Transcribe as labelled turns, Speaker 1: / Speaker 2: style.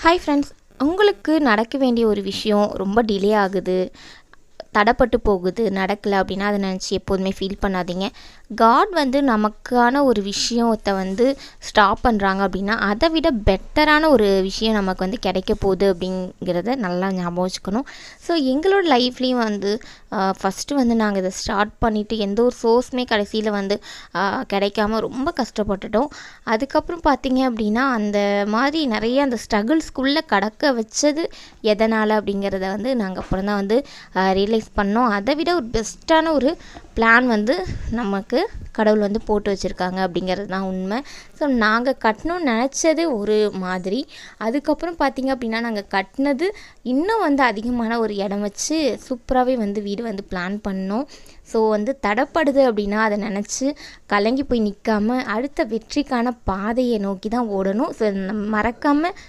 Speaker 1: Hi friends. உங்களுக்கு நடக்க வேண்டிய ஒரு விஷயம் ரொம்ப டிலே ஆகுது, தடப்பட்டு போகுது, நடக்கலை அப்படின்னா அதை நினச்சி எப்போதுமே ஃபீல் பண்ணாதீங்க. காட் நமக்கான ஒரு விஷயத்தை ஸ்டாப் பண்ணுறாங்க அப்படின்னா அதை விட பெட்டரான ஒரு விஷயம் நமக்கு கிடைக்க போகுது அப்படிங்கிறத நல்லா ஞாபகம் வச்சுக்கணும். ஸோ எங்களோட லைஃப்லேயும் ஃபஸ்ட்டு நாங்கள் இதை ஸ்டார்ட் பண்ணிவிட்டு எந்த ஒரு சோர்ஸுமே கடைசியில் கிடைக்காம ரொம்ப கஷ்டப்பட்டுட்டோம். அதுக்கப்புறம் பார்த்திங்க அப்படின்னா அந்த மாதிரி நிறைய அந்த ஸ்ட்ரகிள்ஸ்குள்ளே கடக்க வச்சது எதனால் அப்படிங்கிறத நாங்கள் அப்புறம் தான் ரியலைஸ் பண்ணோம். அதை விட ஒரு பெஸ்ட்டான ஒரு பிளான் நமக்கு கடவுள் போட்டு வச்சுருக்காங்க அப்படிங்கிறது தான் உண்மை. ஸோ நாங்கள் கட்டணும்னு நினச்சது ஒரு மாதிரி, அதுக்கப்புறம் பார்த்திங்க அப்படின்னா நாங்கள் கட்டினது இன்னும் அதிகமான ஒரு இடம் வச்சு சூப்பராகவே வீடு பிளான் பண்ணோம். ஸோ தடப்படுது அப்படின்னா அதை நினச்சி கலங்கி போய் நிற்காமல் அடுத்த வெற்றிக்கான பாதையை நோக்கி தான் ஓடணும். ஸோ மறக்காமல்